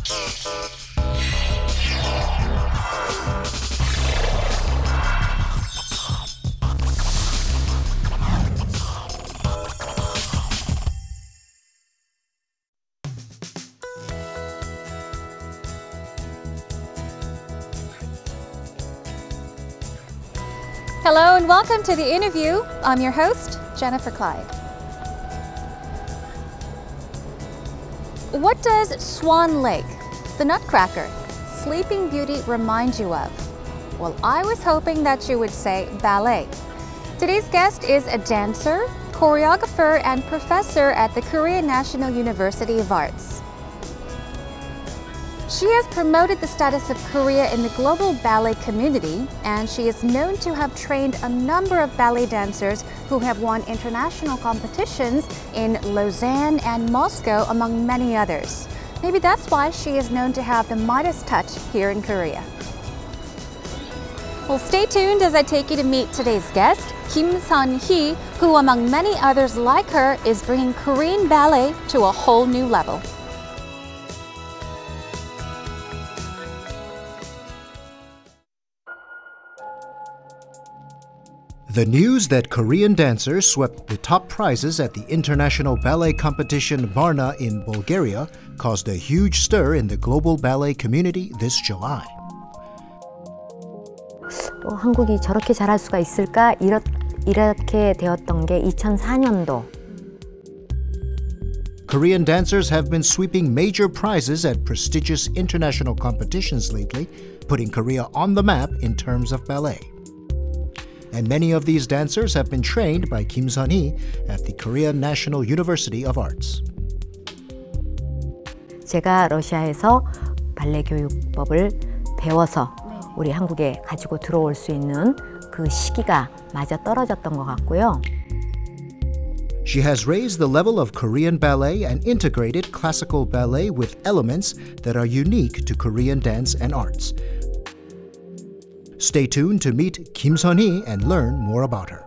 Hello and welcome to the interview. I'm your host, Jennifer Clyde. What does Swan Lake, the Nutcracker, Sleeping Beauty remind you of? Well, I was hoping that you would say ballet. Today's guest is a dancer, choreographer, and professor at the Korean National University of Arts. She has promoted the status of Korea in the global ballet community, and she is known to have trained a number of ballet dancers who have won international competitions in Lausanne and Moscow, among many others. Maybe that's why she is known to have the Midas touch here in Korea. Well, stay tuned as I take you to meet today's guest, Kim Sun-hee, who, among many others like her, is bringing Korean ballet to a whole new level. The news that Korean dancers swept the top prizes at the international ballet competition Varna in Bulgaria caused a huge stir in the global ballet community this July. 한국이 저렇게 잘할 수가 있을까? 이렇게 되었던 게 2004년도. Korean dancers have been sweeping major prizes at prestigious international competitions lately, putting Korea on the map in terms of ballet. And many of these dancers have been trained by Kim Sun-hee at the Korean National University of Arts. 제가 러시아에서 발레 교육법을 배워서 우리 한국에 가지고 들어올 수 있는 그 시기가 맞아 떨어졌던 것 같고요. She has raised the level of Korean ballet and integrated classical ballet with elements that are unique to Korean dance and arts. Stay tuned to meet Kim Sun-hee and learn more about her.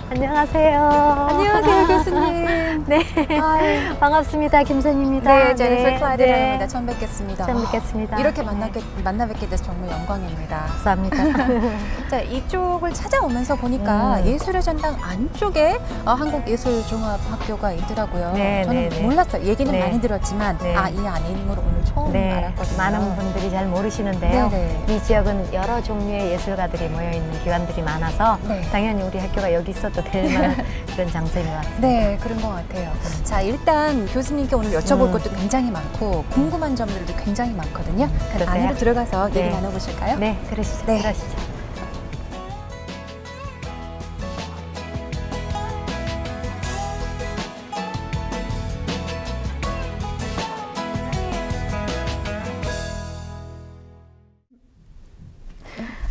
안녕하세요. 안녕하세요, 교수님. 네, 아유. 반갑습니다. 김선입니다. 네, 제니퍼 클라이드라고 합니다. 처음 뵙겠습니다. 처음 뵙겠습니다. 이렇게 만나 뵙게 돼서 정말 영광입니다. 감사합니다. 자, 이쪽을 찾아오면서 보니까 예술의 전당 안쪽에 한국예술종합학교가 있더라고요. 네, 저는 네, 몰랐어요. 얘기는 네. 많이 들었지만 네. 이 안에 있는 걸 오늘 처음 알았거든요. 많은 분들이 잘 모르시는데요. 네, 네. 이 지역은 여러 종류의 예술가들이 모여있는 기관들이 많아서 네. 당연히 우리 학교가 여기 있어도 될 만한 그런 장소인 것 같습니다. 네, 그런 것 같아요. 자, 일단 교수님께 오늘 여쭤볼 것도 굉장히 많고 궁금한 점들도 굉장히 많거든요. 그러세요? 안으로 들어가서 네. 얘기 나눠보실까요? 네, 그러시죠. 네. 그러시죠.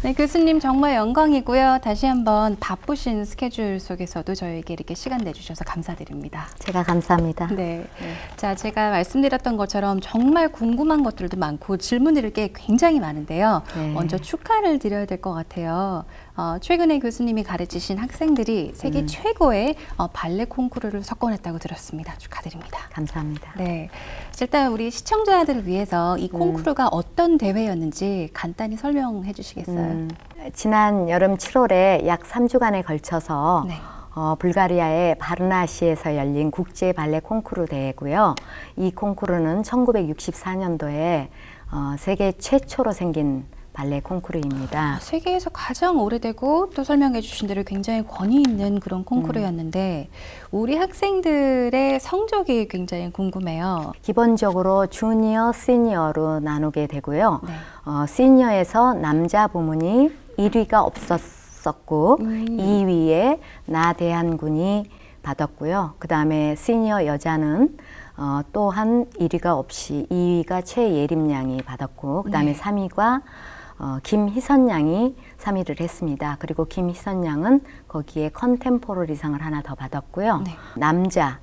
네, 교수님 정말 영광이고요. 다시 한번 바쁘신 스케줄 속에서도 저에게 이렇게 시간 내주셔서 감사드립니다. 제가 감사합니다. 네. 자, 제가 말씀드렸던 것처럼 정말 궁금한 것들도 많고 질문드릴 게 굉장히 많은데요. 네. 먼저 축하를 드려야 될 것 같아요. 최근에 교수님이 가르치신 학생들이 세계 최고의 발레 콩쿠르를 석권했다고 들었습니다. 축하드립니다. 감사합니다. 네. 일단 우리 시청자들을 위해서 이 콩쿠르가 어떤 대회였는지 간단히 설명해 주시겠어요? 지난 여름 7월에 약 3주간에 걸쳐서 네. 불가리아의 바르나시에서 열린 국제 발레 콩쿠르 대회고요. 이 콩쿠르는 1964년도에 세계 최초로 생긴 발레 콩쿠르입니다. 세계에서 가장 오래되고 또 설명해 주신 대로 굉장히 권위 있는 그런 콩쿠르였는데 우리 학생들의 성적이 굉장히 궁금해요. 기본적으로 주니어, 시니어로 나누게 되고요. 네. 시니어에서 남자 부문이 1위가 없었고 2위에 나대한군이 받았고요. 그 다음에 시니어 여자는 또한 1위가 없이 2위가 최예림 양이 받았고 그 다음에 네. 3위가 김희선 양이 3위를 했습니다. 그리고 김희선 양은 거기에 컨템포러리상을 하나 더 받았고요. 네. 남자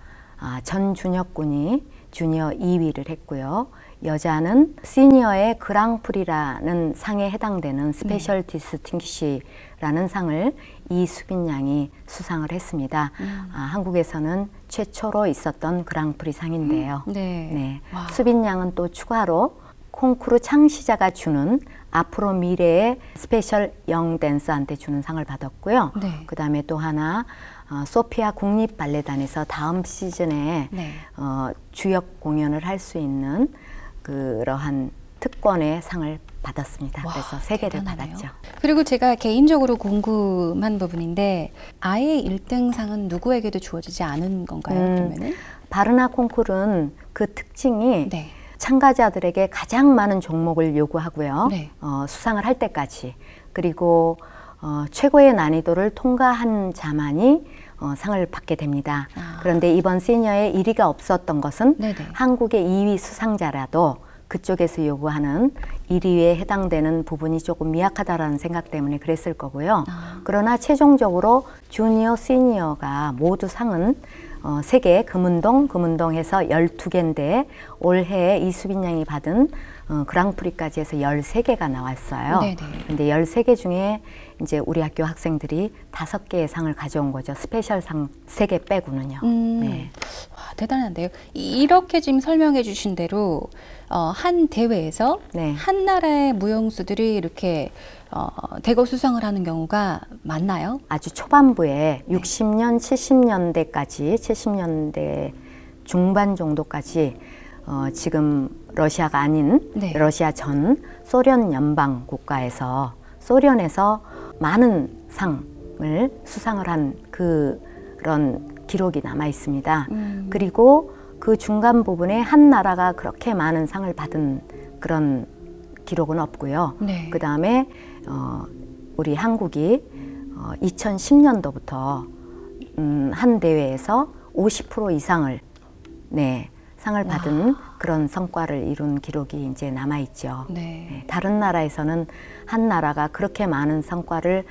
전준혁 군이 주니어 2위를 했고요. 여자는 시니어의 그랑프리라는 상에 해당되는 스페셜 디스팅기시라는 상을 이수빈 양이 수상을 했습니다. 한국에서는 최초로 있었던 그랑프리 상인데요. 네. 수빈 양은 또 추가로 콩쿠르 창시자가 주는 앞으로 미래의 스페셜 영 댄서한테 주는 상을 받았고요. 그 다음에 또 하나 소피아 국립발레단에서 다음 시즌에 주역 공연을 할 수 있는 그러한 특권의 상을 받았습니다. 그래서 3개를 받았죠. 그리고 제가 개인적으로 궁금한 부분인데 아예 1등 상은 누구에게도 주어지지 않은 건가요? 그러면은? 바르나 콩쿠르는 그 특징이 참가자들에게 가장 많은 종목을 요구하고요. 수상을 할 때까지. 그리고 최고의 난이도를 통과한 자만이 상을 받게 됩니다. 그런데 이번 시니어에 1위가 없었던 것은 한국의 2위 수상자라도 그쪽에서 요구하는 1위에 해당되는 부분이 조금 미약하다라는 생각 때문에 그랬을 거고요. 그러나 최종적으로 주니어, 시니어가 모두 상은 3개, 금운동 해서 12개인데 올해 이수빈 양이 받은 그랑프리까지 해서 13개가 나왔어요. 근데 13개 중에 이제 우리 학교 학생들이 5개의 상을 가져온 거죠. 스페셜 상 3개 빼고는요. 와, 대단한데요. 이렇게 지금 설명해 주신 대로 한 대회에서 한 나라의 무용수들이 이렇게 대거 수상을 하는 경우가 많나요? 아주 초반부에 60년, 70년대까지 70년대 중반 정도까지 지금 러시아가 아닌 러시아 전 소련 연방 국가에서 소련에서 많은 상을 수상을 한 그런 기록이 남아 있습니다. 그리고 그 중간 부분에 한 나라가 그렇게 많은 상을 받은 그런 기록은 없고요. 그 다음에 우리 한국이 2010년도부터 한 대회에서 50% 이상을 상을 받은 그런 성과를 이룬 기록이 이제 남아 있죠. 다른 나라에서는 한 나라가 그렇게 많은 성과를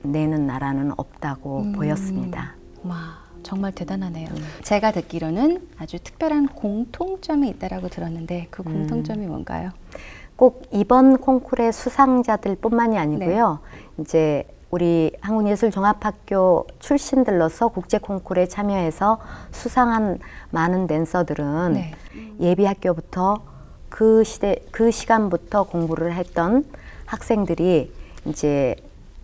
내는 나라는 없다고 보였습니다. 와, 정말 대단하네요. 제가 듣기로는 아주 특별한 공통점이 있다라고 들었는데 그 공통점이 뭔가요? 꼭 이번 콩쿠르의 수상자들 뿐만이 아니고요. 이제 우리 한국예술종합학교 출신들로서 국제 콩쿠르에 참여해서 수상한 많은 댄서들은 예비 학교부터 그 시간부터 공부를 했던 학생들이 이제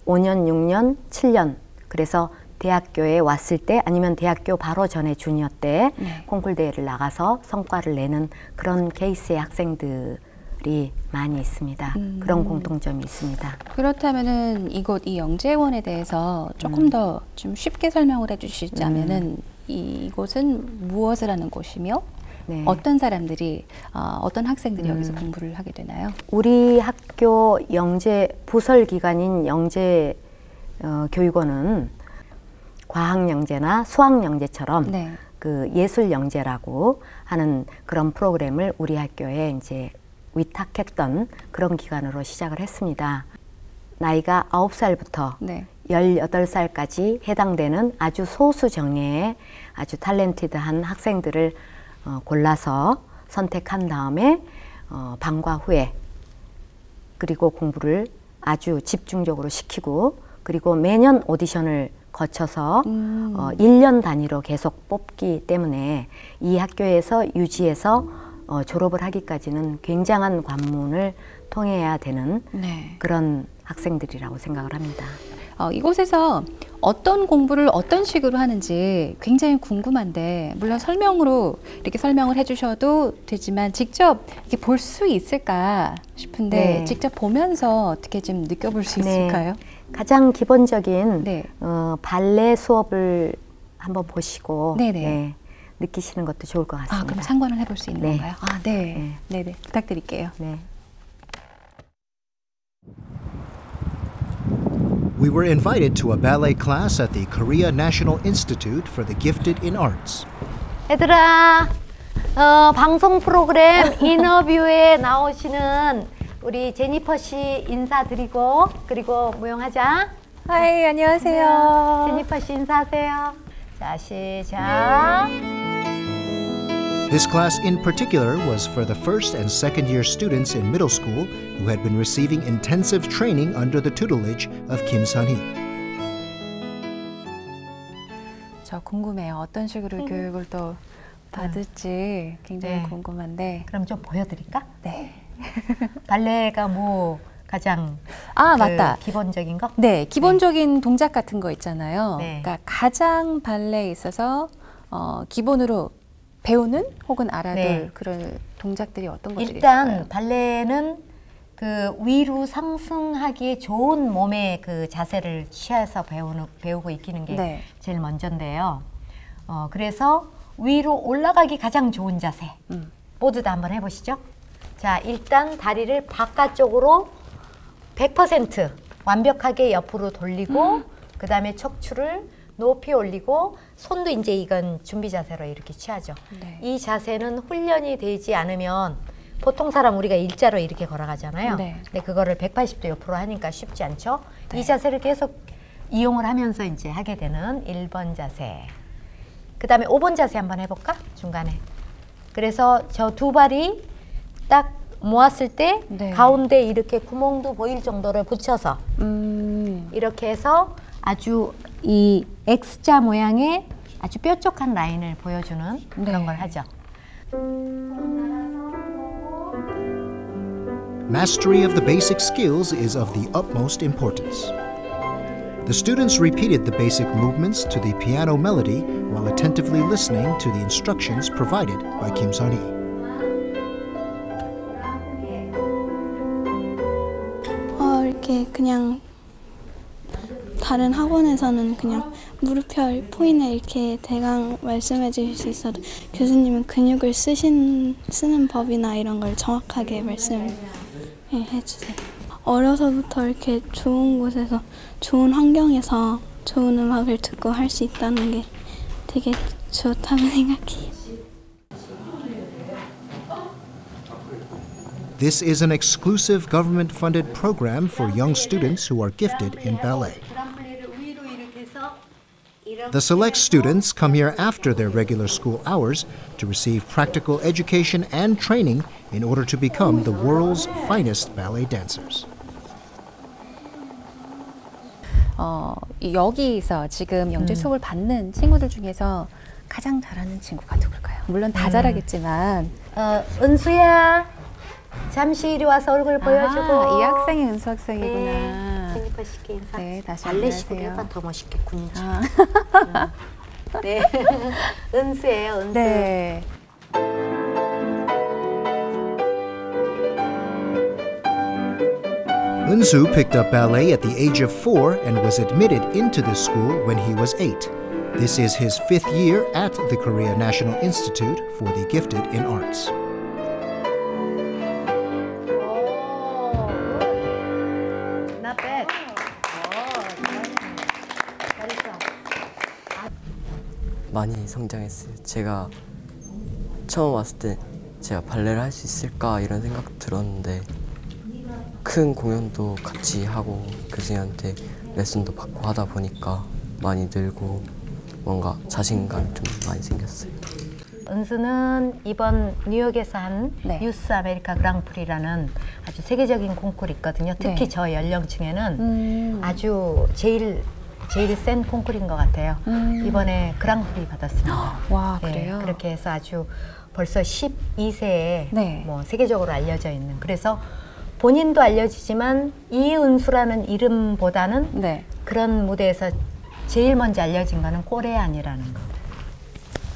5년, 6년, 7년 그래서 대학교에 왔을 때 아니면 대학교 바로 전에 주니어 때 콩쿠르 대회를 나가서 성과를 내는 그런 케이스의 학생들이 많이 있습니다. 그런 공통점이 있습니다. 그렇다면은 이곳 이 영재원에 대해서 조금 더 좀 쉽게 설명을 해주시자면은 이곳은 무엇을 하는 곳이며 어떤 사람들이 어떤 학생들이 여기서 공부를 하게 되나요? 우리 학교 영재 부설 기관인 영재 교육원은 과학 영재나 수학 영재처럼 그 예술 영재라고 하는 그런 프로그램을 우리 학교에 이제 위탁했던 그런 기관으로 시작을 했습니다. 나이가 9살부터 18살까지 해당되는 아주 소수 정예의 아주 탤런티드한 학생들을 골라서 선택한 다음에 방과 후에 그리고 공부를 아주 집중적으로 시키고 그리고 매년 오디션을 거쳐서 1년 단위로 계속 뽑기 때문에 이 학교에서 유지해서 졸업을 하기까지는 굉장한 관문을 통해야 되는 그런 학생들이라고 생각을 합니다. 이곳에서 어떤 공부를 어떤 식으로 하는지 굉장히 궁금한데 물론 설명으로 이렇게 설명을 해주셔도 되지만 직접 이렇게 볼 수 있을까 싶은데 직접 보면서 어떻게 좀 느껴볼 수 있을까요? 가장 기본적인 발레 수업을 한번 보시고 느끼시는 것도 좋을 것 같습니다. 그럼 참관을 해볼 수 있는 건가요? 네. 부탁드릴게요. We were invited to a ballet class at the Korea National Institute for the Gifted in Arts. 얘들아, 방송 프로그램 인터뷰에 나오시는 우리 제니퍼 씨 인사드리고 그리고 무용하자. 하이, 안녕하세요. 제니퍼 씨 인사하세요. 자, 시작. This class in particular was for the first and second year students in middle school who had been receiving intensive training under the tutelage of Kim Sun-hee. 저 궁금해요. 어떤 식으로 교육을 또 받을지 굉장히 궁금한데. 그럼 좀 보여드릴까? 네. 발레가 뭐 가장 맞다. 기본적인 거? 네, 기본적인 동작 같은 거 있잖아요. 네. 그러니까 가장 발레에 있어서 기본으로 배우는 혹은 알아둘 그런 동작들이 어떤 것들이 일단 있을까요? 발레는 그 위로 상승하기에 좋은 몸의 그 자세를 취해서 배우고 익히는 게 제일 먼저인데요. 그래서 위로 올라가기 가장 좋은 자세. 모두 다 한번 해보시죠. 자, 일단 다리를 바깥쪽으로 100% 완벽하게 옆으로 돌리고 그 다음에 척추를 높이 올리고 손도 이제 이건 준비 자세로 이렇게 취하죠. 네. 이 자세는 훈련이 되지 않으면 보통 사람 우리가 일자로 이렇게 걸어가잖아요. 네. 근데 그거를 180도 옆으로 하니까 쉽지 않죠. 이 자세를 계속 이용을 하면서 이제 하게 되는 1번 자세. 그 다음에 5번 자세 한번 해볼까? 중간에. 그래서 저 두 발이 딱 모았을 때 가운데 이렇게 구멍도 보일 정도를 붙여서 이렇게 해서 아주 이 X자 모양의 아주 뾰족한 라인을 보여주는 그런 걸 하죠. Mastery of the basic skills is of the utmost importance. The students repeated the basic movements to the piano melody while attentively listening to the instructions provided by Kim Sun-hee. 이렇게 그냥 다른 학원에서는 그냥 무릎뼈 포인을 이렇게 대강 말씀해 주실 수 있어도 교수님은 근육을 쓰는 법이나 이런 걸 정확하게 말씀을 해주세요. 어려서부터 이렇게 좋은 곳에서 좋은 환경에서 좋은 음악을 듣고 할 수 있다는 게 되게 좋다고 생각해요. This is an exclusive government-funded program for young students who are gifted in ballet. The select students come here after their regular school hours to receive practical education and training in order to become the world's finest ballet dancers. 여기서 지금 영재 수업을 받는 친구들 중에서 가장 잘하는 친구가 누굴까요? 물론 다 잘하겠지만 은수야 잠시 이리 와서 얼굴 보여주고. 이 학생이 은수 학생이구나. 제니퍼 씨께 인사. 네, 다시 발레식으로 안녕하세요. 해봐 더 멋있겠군요. 네, 은수예요, 은수. 네. Eunsu picked up ballet at the age of 4 and was admitted into this school when he was 8. This is his 5th year at the Korea National Institute for the Gifted in Arts. Not bad. 많이 성장했어요. 제가 처음 왔을 때 제가 발레를 할 수 있을까 이런 생각 들었는데 큰 공연도 같이 하고 교수님한테 레슨도 받고 하다 보니까 많이 늘고 뭔가 자신감이 좀 많이 생겼어요. 은수는 이번 뉴욕에서 한 유스 아메리카 그랑프리라는 아주 세계적인 콩쿠르 있거든요. 특히 저 연령층에는 아주 제일 센 콩쿠르인 것 같아요. 이번에 그랑프리 받았습니다. 와, 그래요? 그렇게 해서 아주 벌써 12세에 뭐 세계적으로 알려져 있는. 그래서 본인도 알려지지만 이은수라는 이름보다는 그런 무대에서 제일 먼저 알려진 거는 코레안이라는 거.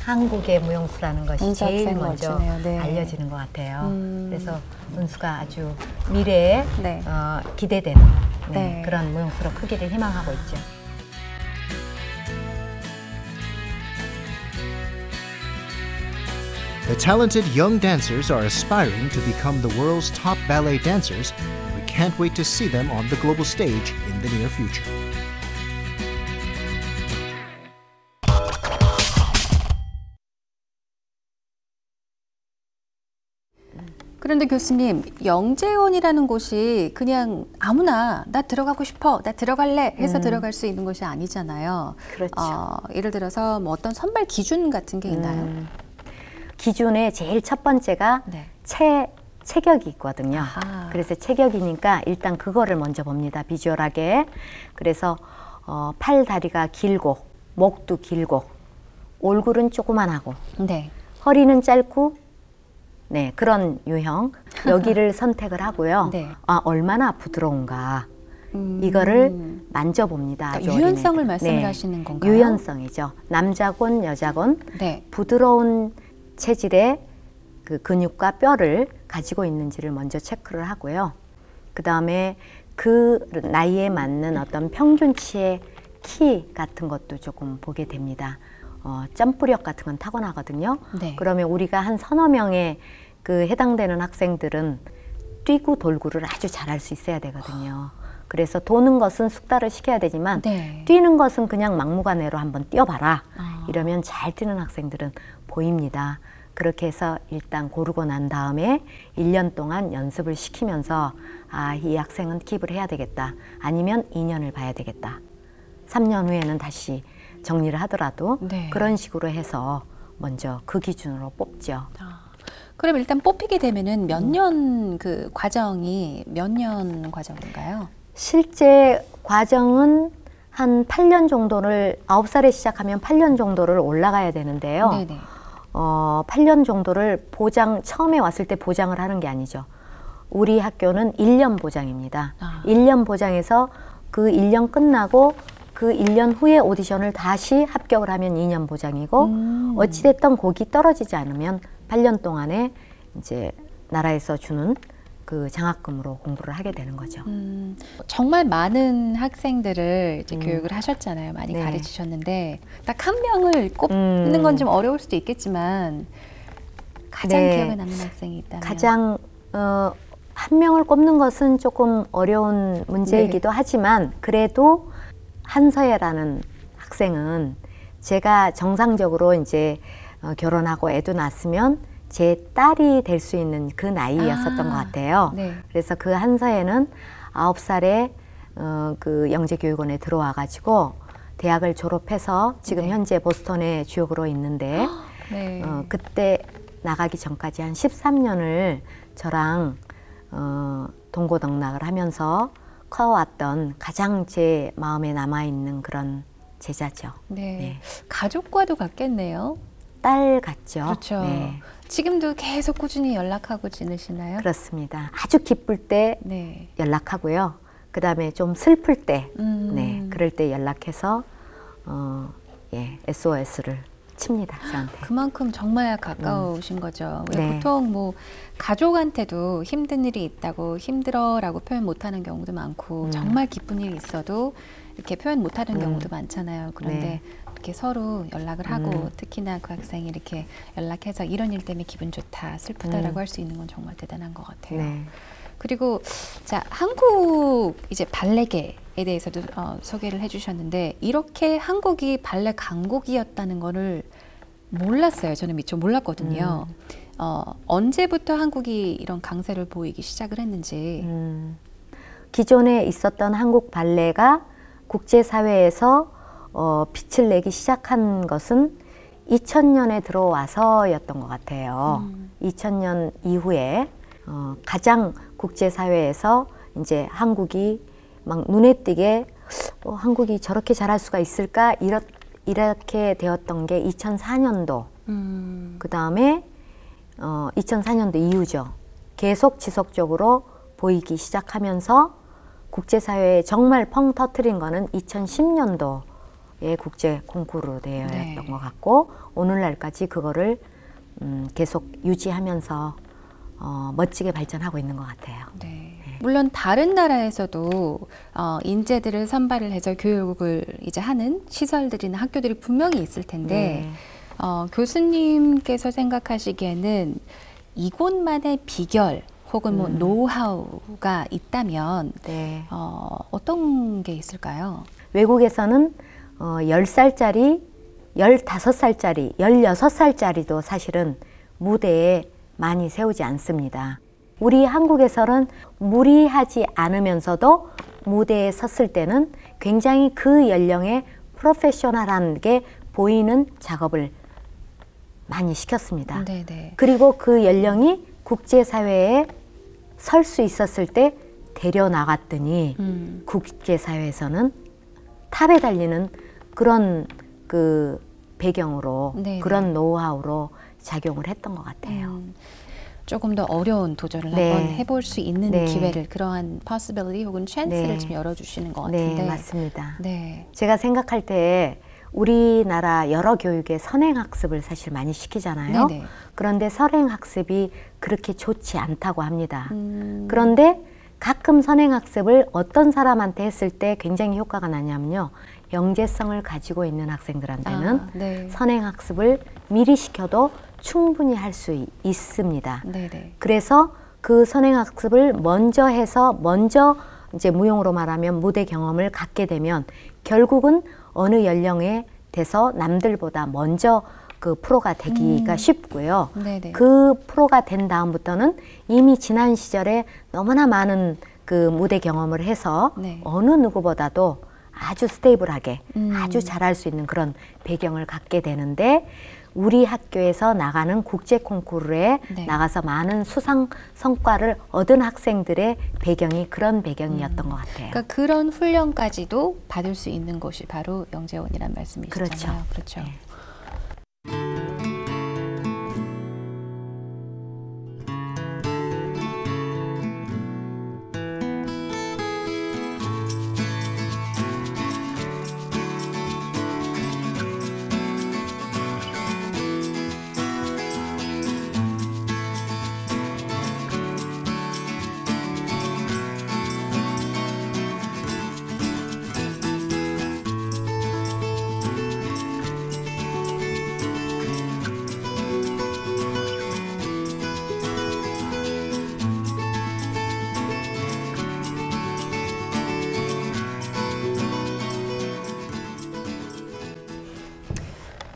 한국의 무용수라는 것이 제일 먼저 알려지는 것 같아요. 그래서 은수가 아주 미래에 기대되는 그런 무용수로 크기를 희망하고 있죠. The talented young dancers are aspiring to become the world's top ballet dancers, and we can't wait to see them on the global stage in the near future. 그런데 교수님, 영재원이라는 곳이 그냥 아무나 나 들어가고 싶어, 나 들어갈래 해서 들어갈 수 있는 곳이 아니잖아요. 그렇죠. 예를 들어서 뭐 어떤 선발 기준 같은 게 있나요? 기준의 제일 첫 번째가 네. 체격이 있거든요. 아하. 그래서 체격이니까 일단 그거를 먼저 봅니다. 비주얼하게. 그래서 팔 다리가 길고 목도 길고 얼굴은 조그만하고 네. 허리는 짧고 네, 그런 유형 여기를 선택을 하고요. 네. 아, 얼마나 부드러운가 이거를 만져봅니다. 그러니까 유연성을 말씀을 네. 하시는 건가요? 유연성이죠. 남자건 여자건 네. 부드러운 체질의 그 근육과 뼈를 가지고 있는지를 먼저 체크를 하고요. 그 다음에 그 나이에 맞는 어떤 평균치의 키 같은 것도 조금 보게 됩니다. 점프력 같은 건 타고나거든요. 네. 그러면 우리가 한 서너 명의 그 해당되는 학생들은 뛰고 돌구를 아주 잘할 수 있어야 되거든요. 그래서 도는 것은 숙달을 시켜야 되지만 네. 뛰는 것은 그냥 막무가내로 한번 뛰어봐라. 이러면 잘 뛰는 학생들은 보입니다. 그렇게 해서 일단 고르고 난 다음에 1년 동안 연습을 시키면서 아, 이 학생은 킵을 해야 되겠다. 아니면 2년을 봐야 되겠다. 3년 후에는 다시 정리를 하더라도 네. 그런 식으로 해서 먼저 그 기준으로 뽑죠. 그럼 일단 뽑히게 되면은 몇 년 그 과정이 몇 년 과정인가요? 실제 과정은 한 8년 정도를 9살에 시작하면 8년 정도를 올라가야 되는데요. 네네. 8년 정도를 처음에 왔을 때 보장을 하는 게 아니죠. 우리 학교는 1년 보장입니다. 1년 보장에서 그 1년 끝나고 그 1년 후에 오디션을 다시 합격을 하면 2년 보장이고 어찌됐든 곡이 떨어지지 않으면 8년 동안에 이제 나라에서 주는 그 장학금으로 공부를 하게 되는 거죠. 정말 많은 학생들을 이제 교육을 하셨잖아요. 많이 네. 가르치셨는데 딱 한 명을 꼽는 건 좀 어려울 수도 있겠지만 가장 네. 기억에 남는 학생이 있다면 가장 한 명을 꼽는 것은 조금 어려운 문제이기도 하지만 그래도 한서예라는 학생은 제가 정상적으로 이제 결혼하고 애도 낳았으면 제 딸이 될 수 있는 그 나이였었던 것 같아요. 네. 그래서 그 한서예는 9살에 그 영재교육원에 들어와가지고 대학을 졸업해서 지금 네. 현재 보스턴에 주역으로 있는데 네. 그때 나가기 전까지 한 13년을 저랑 동고동락을 하면서 커왔던 가장 제 마음에 남아있는 그런 제자죠. 네. 네. 가족과도 같겠네요. 딸 같죠. 그렇죠. 네. 지금도 계속 꾸준히 연락하고 지내시나요? 그렇습니다. 아주 기쁠 때 네. 연락하고요. 그 다음에 좀 슬플 때, 음. 그럴 때 연락해서 SOS를 칩니다, 저한테. 그만큼 정말 가까우신 거죠. 왜 네. 보통 뭐 가족한테도 힘든 일이 있다고 힘들어라고 표현 못하는 경우도 많고 정말 기쁜 일이 있어도 이렇게 표현 못하는 경우도 많잖아요. 그런데 네. 이렇게 서로 연락을 하고 특히나 그 학생이 이렇게 연락해서 이런 일 때문에 기분 좋다, 슬프다라고 할 수 있는 건 정말 대단한 것 같아요. 네. 그리고 자 한국 이제 발레계에 대해서도 소개를 해주셨는데 이렇게 한국이 발레 강국이었다는 거를 몰랐어요. 저는 미처 몰랐거든요. 언제부터 한국이 이런 강세를 보이기 시작을 했는지. 기존에 있었던 한국 발레가 국제사회에서 빛을 내기 시작한 것은 2000년에 들어와서였던 것 같아요. 2000년 이후에 가장 국제사회에서 이제 한국이 막 눈에 띄게 한국이 저렇게 잘할 수가 있을까 이렇게 되었던 게 2004년도 그 다음에 2004년도 이후죠. 계속 지속적으로 보이기 시작하면서 국제사회에 정말 펑 터트린 거는 2010년도에 국제 콩쿠르 대회였던 것 같고 오늘날까지 그거를 계속 유지하면서 멋지게 발전하고 있는 것 같아요. 네. 물론 다른 나라에서도 인재들을 선발을 해서 교육을 이제 하는 시설들이나 학교들이 분명히 있을 텐데 교수님께서 생각하시기에는 이곳만의 비결 혹은 뭐 노하우가 있다면 어떤 게 있을까요? 외국에서는 10살짜리, 15살짜리, 16살짜리도 사실은 무대에 많이 세우지 않습니다. 우리 한국에서는 무리하지 않으면서도 무대에 섰을 때는 굉장히 그 연령의 프로페셔널한 게 보이는 작업을 많이 시켰습니다. 네네. 그리고 그 연령이 국제사회에 설 수 있었을 때 데려나갔더니 국제사회에서는 탑에 달리는 그런 그 배경으로 네네. 그런 노하우로 작용을 했던 것 같아요. 조금 더 어려운 도전을 네. 한번 해볼 수 있는 네. 기회를 possibility 혹은 chance를 네. 좀 열어주시는 것 같은데. 네, 맞습니다. 네. 제가 생각할 때 우리나라 여러 교육에 선행학습을 사실 많이 시키잖아요. 네네. 그런데 선행학습이 그렇게 좋지 않다고 합니다. 그런데 가끔 선행학습을 어떤 사람한테 했을 때 굉장히 효과가 나냐면요. 영재성을 가지고 있는 학생들한테는 네. 선행학습을 미리 시켜도 충분히 할 수 있습니다. 네네. 그래서 그 선행학습을 먼저 해서 먼저 이제 무용으로 말하면 무대 경험을 갖게 되면 결국은 어느 연령에 돼서 남들보다 먼저 그 프로가 되기가 쉽고요. 네네. 그 프로가 된 다음부터는 이미 지난 시절에 너무나 많은 그 무대 경험을 해서 네. 어느 누구보다도 아주 스테이블하게 아주 잘할 수 있는 그런 배경을 갖게 되는데 우리 학교에서 나가는 국제 콩쿠르에 네. 나가서 많은 수상 성과를 얻은 학생들의 배경이 그런 배경이었던 것 같아요. 그러니까 그런 훈련까지도 받을 수 있는 곳이 바로 영재원이란 말씀이시잖아요. 그렇죠. 그렇죠. 네.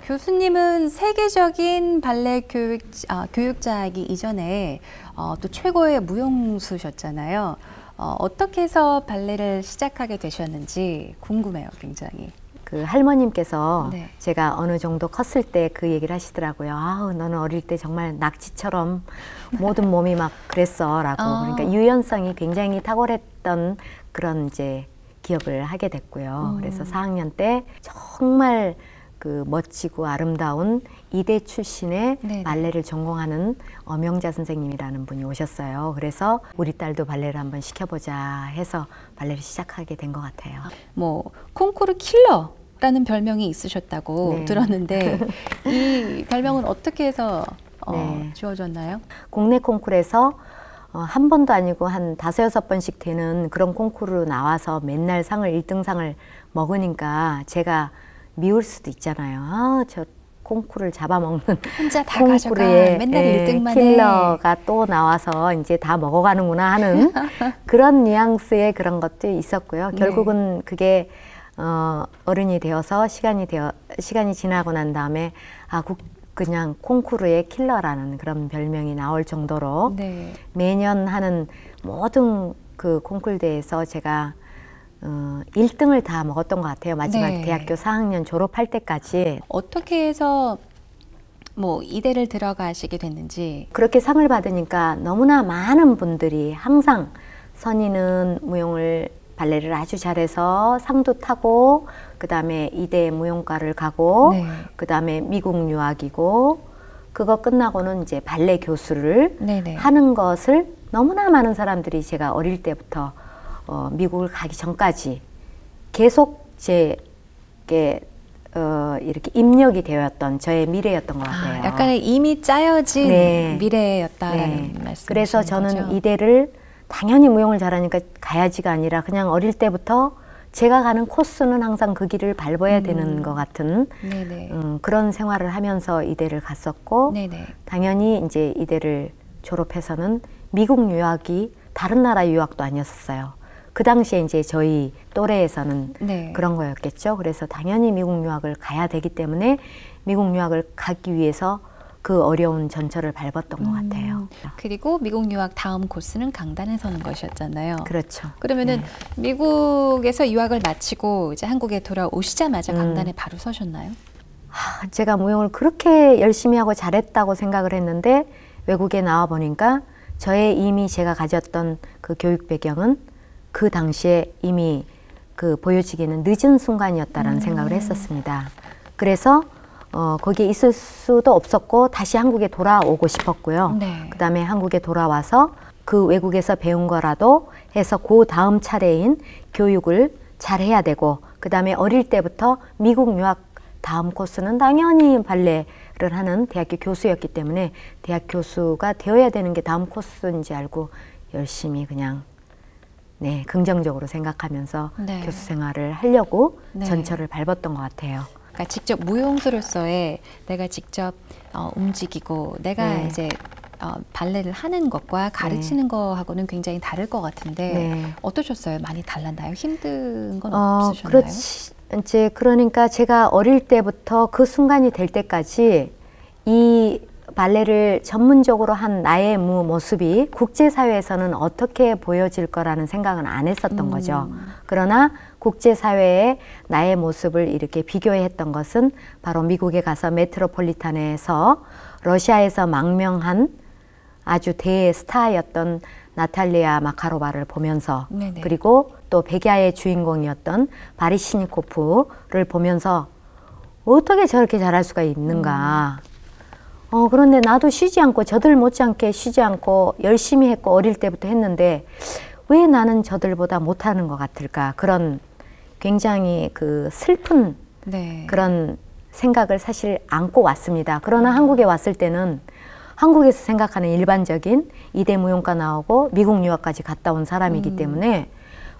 교수님은 세계적인 발레 교육자이기 이전에 또 최고의 무용수셨잖아요. 어떻게 해서 발레를 시작하게 되셨는지 궁금해요, 굉장히. 그 할머님께서 네. 제가 어느 정도 컸을 때 그 얘기를 하시더라고요. 아우, 너는 어릴 때 정말 낙지처럼 모든 몸이 막 그랬어 라고. 그러니까 유연성이 굉장히 탁월했던 그런 이제 기억을 하게 됐고요. 그래서 4학년 때 정말 그 멋지고 아름다운 이대 출신의 네네. 발레를 전공하는 엄영자 선생님이라는 분이 오셨어요. 그래서 우리 딸도 발레를 한번 시켜보자 해서 발레를 시작하게 된 것 같아요. 뭐 콩쿠르 킬러라는 별명이 있으셨다고 네. 들었는데 이 별명은 어떻게 해서 네. 주어졌나요? 국내 콩쿠르에서 한 번도 아니고 한 5-6번씩 되는 그런 콩쿠르 나와서 맨날 상을 1등상을 먹으니까 제가 미울 수도 있잖아요. 아, 저 콩쿠르를 잡아먹는 혼자 다 가져가 맨날 1등만 킬러가 해. 또 나와서 이제 다 먹어가는구나 하는 그런 뉘앙스의 그런 것도 있었고요. 네. 결국은 그게 어른이 되어서 시간이 지나고 난 다음에 그냥 콩쿠르의 킬러라는 그런 별명이 나올 정도로 네. 매년 하는 모든 그 콩쿠르 대회에서 제가 1등을 다 먹었던 것 같아요. 마지막 네. 대학교 4학년 졸업할 때까지. 어떻게 해서 뭐 이대를 들어가시게 됐는지. 그렇게 상을 받으니까 너무나 많은 분들이 항상 선희는 발레를 아주 잘해서 상도 타고 그 다음에 이대 무용과를 가고 네. 그 다음에 미국 유학이고 그거 끝나고는 이제 발레 교수를 네네. 하는 것을 너무나 많은 사람들이 제가 어릴 때부터 미국을 가기 전까지 계속 제게 이렇게 입력이 되었던 저의 미래였던 것 같아요. 약간의 이미 짜여진 네. 미래였다라는 네. 말씀이신 그래서 저는 거죠? 이대를 당연히 무용을 잘하니까 가야지가 아니라 그냥 어릴 때부터 제가 가는 코스는 항상 그 길을 밟아야 되는 것 같은 네네. 그런 생활을 하면서 이대를 갔었고 네네. 당연히 이제 이대를 졸업해서는 미국 유학이 다른 나라 유학도 아니었어요. 그 당시에 이제 저희 또래에서는 네. 그런 거였겠죠. 그래서 당연히 미국 유학을 가야 되기 때문에 미국 유학을 가기 위해서 그 어려운 전철을 밟았던 것 같아요. 그리고 미국 유학 다음 코스는 강단에 서는 것이었잖아요. 그렇죠. 그러면은 네. 미국에서 유학을 마치고 이제 한국에 돌아오시자마자 강단에 바로 서셨나요? 제가 무용을 그렇게 열심히 하고 잘했다고 생각을 했는데 외국에 나와 보니까 저의 이미 제가 가졌던 그 교육 배경은 그 당시에 이미 그 보여지기는 늦은 순간이었다라는 생각을 했었습니다. 그래서 거기에 있을 수도 없었고 다시 한국에 돌아오고 싶었고요. 네. 그 다음에 한국에 돌아와서 그 외국에서 배운 거라도 해서 그 다음 차례인 교육을 잘 해야 되고 그 다음에 어릴 때부터 미국 유학 다음 코스는 당연히 발레를 하는 대학교 교수였기 때문에 대학 교수가 되어야 되는 게 다음 코스인지 알고 열심히 그냥 네, 긍정적으로 생각하면서 네. 교수 생활을 하려고 네. 전철을 밟았던 것 같아요. 그러니까 직접 무용수로서의 내가 직접 움직이고 내가 네. 이제 발레를 하는 것과 가르치는 거하고는 굉장히 다를 것 같은데 네. 어떠셨어요? 많이 달랐나요? 힘든 건 없으셨나요? 그렇지. 이제 그러니까 제가 어릴 때부터 그 순간이 될 때까지 이 발레를 전문적으로 한 나의 모습이 국제사회에서는 어떻게 보여질 거라는 생각은 안 했었던 거죠. 그러나 국제사회에 나의 모습을 이렇게 비교했던 것은 바로 미국에 가서 메트로폴리탄에서 러시아에서 망명한 아주 대스타였던 나탈리아 마카로바를 보면서 네네. 그리고 또 백야의 주인공이었던 바리시니코프를 보면서 어떻게 저렇게 잘할 수가 있는가. 그런데 나도 쉬지 않고 저들 못지않게 쉬지 않고 열심히 했고 어릴 때부터 했는데 왜 나는 저들보다 못하는 것 같을까. 그런 굉장히 그 슬픈 네. 그런 생각을 사실 안고 왔습니다. 그러나 한국에 왔을 때는 한국에서 생각하는 일반적인 이대 무용과 나오고 미국 유학까지 갔다 온 사람이기 때문에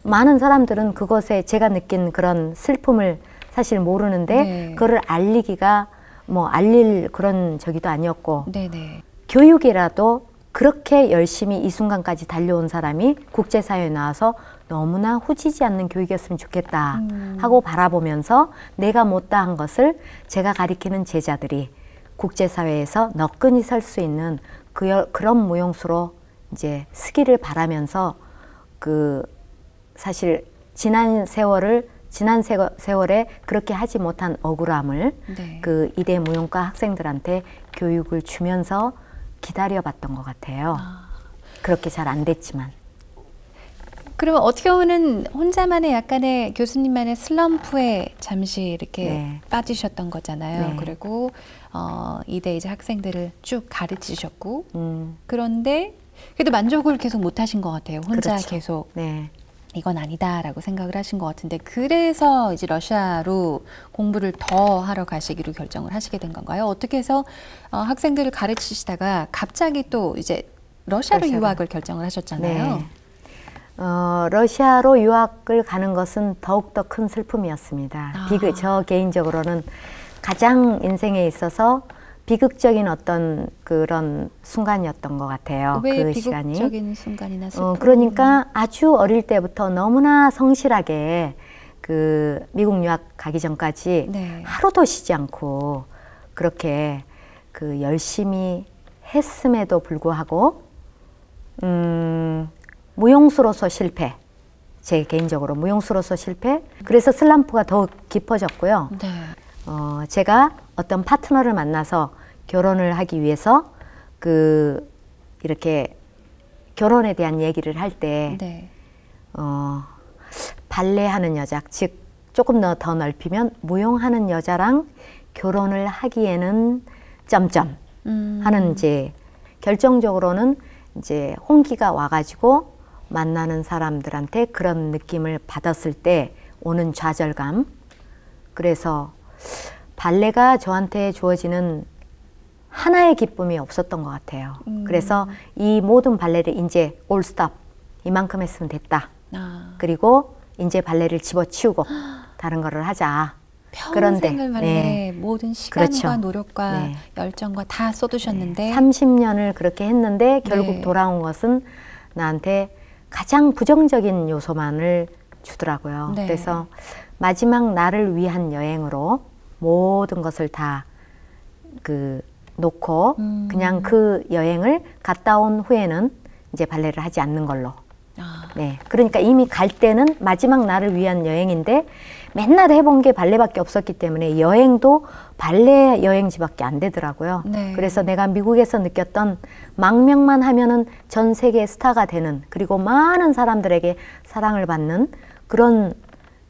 많은 사람들은 그것에 제가 느낀 그런 슬픔을 사실 모르는데 네. 그거를 알리기가 뭐 알릴 그런 저기도 아니었고 네네. 교육이라도 그렇게 열심히 이 순간까지 달려온 사람이 국제사회에 나와서 너무나 후지지 않는 교육이었으면 좋겠다 하고 바라보면서 내가 못다한 것을 제가 가리키는 제자들이 국제사회에서 너끈히 설 수 있는 그런 무용수로 이제 서기를 바라면서 그 사실 지난 세월에 그렇게 하지 못한 억울함을 네. 그 이대 무용과 학생들한테 교육을 주면서 기다려봤던 것 같아요. 그렇게 잘 안 됐지만. 그러면 어떻게 보면은 혼자만의 약간의 교수님만의 슬럼프에 잠시 이렇게 네. 빠지셨던 거잖아요. 네. 그리고 이대 이제 학생들을 쭉 가르치셨고 음, 그런데 그래도 만족을 계속 못 하신 것 같아요. 혼자 그렇죠. 계속 네. 이건 아니다라고 생각을 하신 것 같은데 그래서 이제 러시아로 공부를 더 하러 가시기로 결정을 하시게 된 건가요? 어떻게 해서 학생들을 가르치시다가 갑자기 또 이제 러시아로 유학을 결정을 하셨잖아요. 네. 러시아로 유학을 가는 것은 더욱더 큰 슬픔이었습니다. 저 개인적으로는 가장 인생에 있어서 비극적인 어떤 그런 순간이었던 것 같아요. 왜 그 시간이. 비극적인 순간이나 슬픔? 그러니까 아주 어릴 때부터 너무나 성실하게 그 미국 유학 가기 전까지 네. 하루도 쉬지 않고 그렇게 그 열심히 했음에도 불구하고 무용수로서 실패. 제 개인적으로 무용수로서 실패. 그래서 슬럼프가 더 깊어졌고요. 네. 제가 어떤 파트너를 만나서 결혼을 하기 위해서 이렇게 결혼에 대한 얘기를 할 때 네. 발레하는 여자, 즉 조금 더 넓히면 무용하는 여자랑 결혼을 하기에는 점점 하는 이제 결정적으로는 이제 홍기가 와가지고 만나는 사람들한테 그런 느낌을 받았을 때 오는 좌절감. 그래서 발레가 저한테 주어지는 하나의 기쁨이 없었던 것 같아요. 그래서 이 모든 발레를 이제 올 스톱 이만큼 했으면 됐다. 그리고 이제 발레를 집어치우고 다른 거를 하자. 평생을 말해 모든 시간과 그렇죠. 노력과 네. 열정과 다 쏟으셨는데 30년을 그렇게 했는데 결국 네. 돌아온 것은 나한테 가장 부정적인 요소만을 주더라고요. 네. 그래서 마지막 나를 위한 여행으로 모든 것을 다 놓고 그냥 그 여행을 갔다 온 후에는 이제 발레를 하지 않는 걸로 네, 그러니까 이미 갈 때는 마지막 날을 위한 여행인데 맨날 해본 게 발레밖에 없었기 때문에 여행도 발레 여행지밖에 안 되더라고요. 네. 그래서 내가 미국에서 느꼈던 망명만 하면은 전 세계 스타가 되는, 그리고 많은 사람들에게 사랑을 받는 그런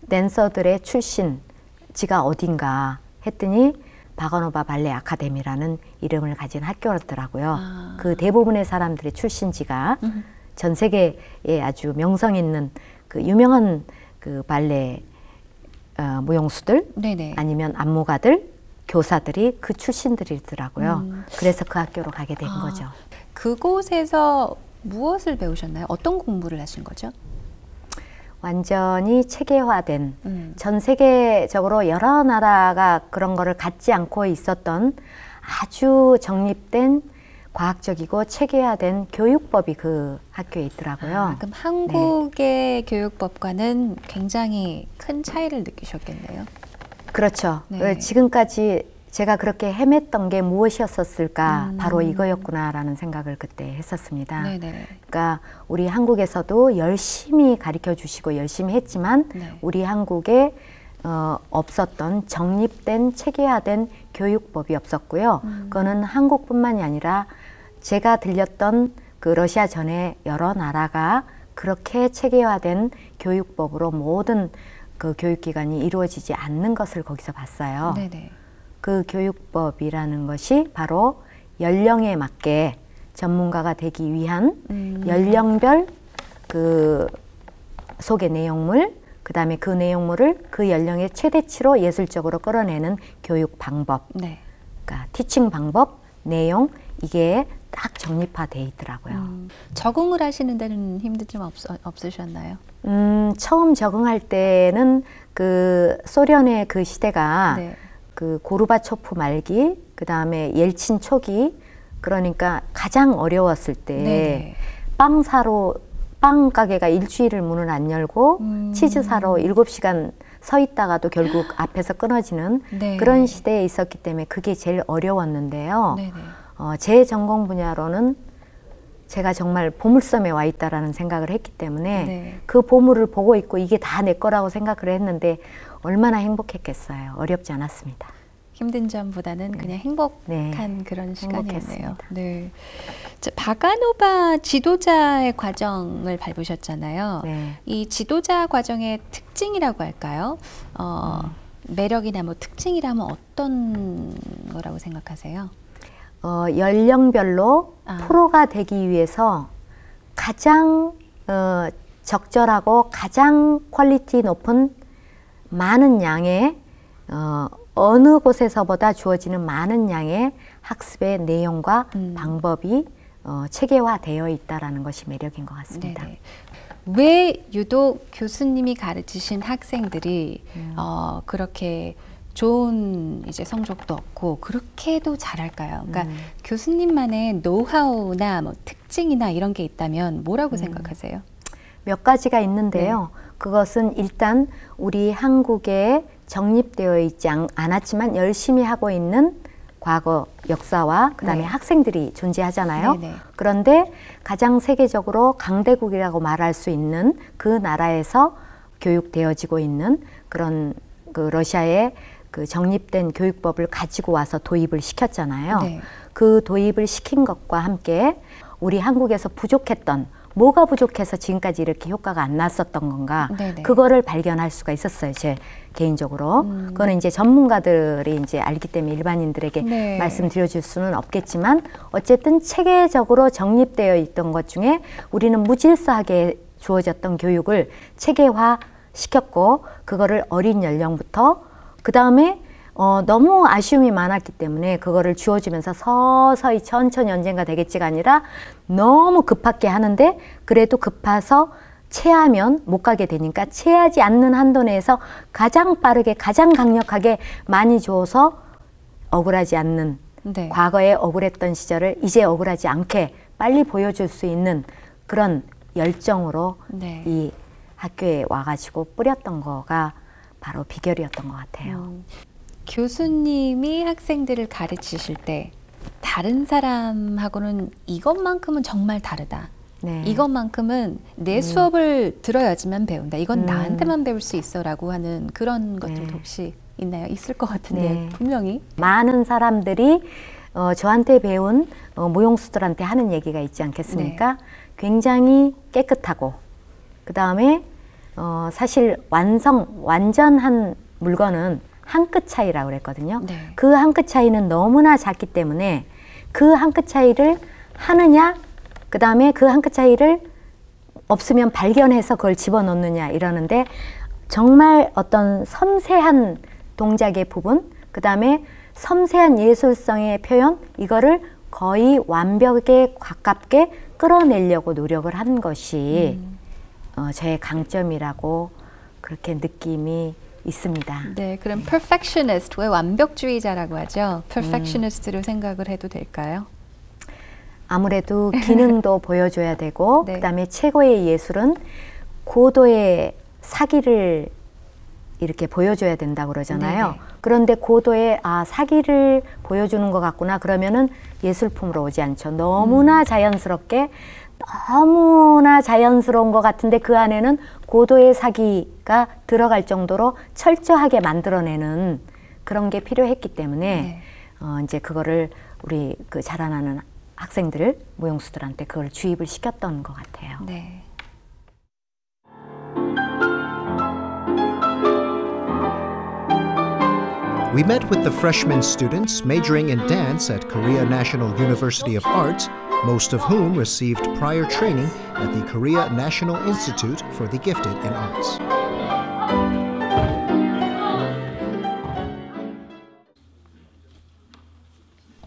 댄서들의 출신지가 어딘가 했더니 바가노바 발레 아카데미라는 이름을 가진 학교였더라고요. 그 대부분의 사람들의 출신지가 전 세계에 아주 명성 있는 그 유명한 그 발레 무용수들, 네네. 아니면 안무가들, 교사들이 그 출신들이더라고요. 그래서 그 학교로 가게 된 거죠. 그곳에서 무엇을 배우셨나요? 어떤 공부를 하신 거죠? 완전히 체계화된, 전 세계적으로 여러 나라가 그런 거를 갖지 않고 있었던 아주 정립된 과학적이고 체계화된 교육법이 그 학교에 있더라고요. 그럼 한국의 교육법과는 굉장히 큰 차이를 느끼셨겠네요. 그렇죠. 네. 지금까지 제가 그렇게 헤맸던 게 무엇이었을까, 바로 이거였구나라는 생각을 그때 했었습니다. 네네. 그러니까 우리 한국에서도 열심히 가르쳐 주시고 열심히 했지만 네. 우리 한국에 없었던 정립된 체계화된 교육법이 없었고요. 그거는 한국뿐만이 아니라 제가 들렸던 그 러시아 전에 여러 나라가 그렇게 체계화된 교육법으로 모든 그 교육기관이 이루어지지 않는 것을 거기서 봤어요. 네네. 그 교육법이라는 것이 바로 연령에 맞게 전문가가 되기 위한 연령별 그 속의 내용물, 그 다음에 그 내용물을 그 연령의 최대치로 예술적으로 끌어내는 교육 방법, 네. 그러니까 티칭 방법, 내용, 이게 딱 정립화돼 있더라고요. 적응을 하시는 데는 힘든 점 없으셨나요? 처음 적응할 때는 그 소련의 그 시대가 네. 그 고르바초프 말기, 그 다음에 옐친 초기, 그러니까 가장 어려웠을 때 네네. 빵 가게가 일주일을 문을 안 열고 치즈 사러 7시간 서 있다가도 결국 앞에서 끊어지는 네. 그런 시대에 있었기 때문에 그게 제일 어려웠는데요. 네네. 제 전공 분야로는 제가 정말 보물섬에 와 있다라는 생각을 했기 때문에 네. 그 보물을 보고 있고 이게 다 내 거라고 생각을 했는데 얼마나 행복했겠어요. 어렵지 않았습니다. 힘든 점보다는 그냥 행복한 그런 시간이었네요. 행복했습니다. 네. 자, 바가노바 지도자의 과정을 밟으셨잖아요. 네. 이 지도자 과정의 특징이라고 할까요? 매력이나 뭐 특징이라면 어떤 거라고 생각하세요? 연령별로 프로가 되기 위해서 가장 적절하고 가장 퀄리티 높은 많은 양의 어느 곳에서보다 주어지는 많은 양의 학습의 내용과 방법이 체계화되어 있다라는 것이 매력인 것 같습니다. 네네. 왜 유독 교수님이 가르치신 학생들이 그렇게 좋은 이제 성적도 얻고 그렇게도 잘할까요? 그러니까 교수님만의 노하우나 뭐 특징이나 이런 게 있다면 뭐라고 생각하세요? 몇 가지가 있는데요. 네. 그것은 일단 우리 한국에 정립되어 있지 않았지만 열심히 하고 있는 과거 역사와 그다음에 네. 학생들이 존재하잖아요. 네네. 그런데 가장 세계적으로 강대국이라고 말할 수 있는 그 나라에서 교육되어지고 있는 그런 그 러시아의 그 정립된 교육법을 가지고 와서 도입을 시켰잖아요. 네. 그 도입을 시킨 것과 함께 우리 한국에서 부족했던, 뭐가 부족해서 지금까지 이렇게 효과가 안 났었던 건가, 네네. 그거를 발견할 수가 있었어요. 제 개인적으로. 그거는 이제 전문가들이 이제 알기 때문에 일반인들에게 네. 말씀드려줄 수는 없겠지만 어쨌든 체계적으로 정립되어 있던 것 중에 우리는 무질서하게 주어졌던 교육을 체계화 시켰고, 그거를 어린 연령부터 그 다음에 너무 아쉬움이 많았기 때문에 그거를 주어주면서 서서히 천천히 언젠가 되겠지가 아니라 너무 급하게 하는데, 그래도 급해서 체하면 못 가게 되니까 체하지 않는 한도 내에서 가장 빠르게 가장 강력하게 많이 줘서 억울하지 않는, 네. 과거에 억울했던 시절을 이제 억울하지 않게 빨리 보여줄 수 있는 그런 열정으로 네. 이 학교에 와가지고 뿌렸던 거가 바로 비결이었던 것 같아요. 교수님이 학생들을 가르치실 때 다른 사람하고는 이것만큼은 정말 다르다, 네. 이것만큼은 내 수업을 들어야지만 배운다. 이건 나한테만 배울 수 있어라고 하는 그런 것들도 혹시 있나요? 있을 것 같은데 분명히. 많은 사람들이 저한테 배운 무용수들한테 하는 얘기가 있지 않겠습니까? 굉장히 깨끗하고 그 다음에 사실 완전한 물건은 한 끗 차이라고 그랬거든요. 그 한 끗 차이는 너무나 작기 때문에 그 한 끗 차이를 하느냐, 그 다음에 그 한 끗 차이를 없으면 발견해서 그걸 집어넣느냐 이러는데 정말 어떤 섬세한 동작의 부분, 그 다음에 섬세한 예술성의 표현, 이거를 거의 완벽에 가깝게 끌어내려고 노력을 하는 것이 저의 강점이라고 그렇게 느낌이 있습니다. 네, 그럼 perfectionist, 왜 완벽주의자라고 하죠? perfectionist로 생각을 해도 될까요? 아무래도 기능도 보여줘야 되고 그 다음에 최고의 예술은 고도의 사기를 이렇게 보여줘야 된다고 그러잖아요. 그런데 고도의 사기를 보여주는 것 같구나 그러면은 예술품으로 오지 않죠. 너무나 자연스럽게 너무나 자연스러운 것 같은데 그 안에는 고도의 사기가 들어갈 정도로 철저하게 만들어내는 그런 게 필요했기 때문에 이제 그거를 우리 그 자라나는 학생들, 무용수들한테 그걸 주입을 시켰던 것 같아요. 네. We met with the freshman students majoring in dance at Korea National University of Arts, most of whom received prior training at the Korea National Institute for the Gifted in Arts.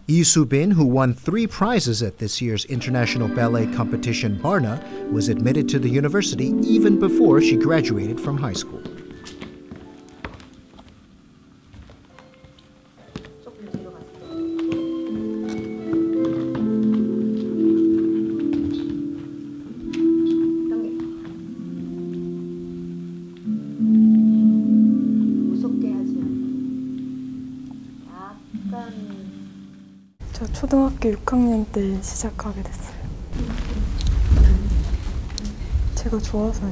Lee Soo-bin, who won 3 prizes at this year's international ballet competition Barna, was admitted to the university even before she graduated from high school. 저 초등학교 6학년 때 시작하게 됐어요. 제가 좋아서요.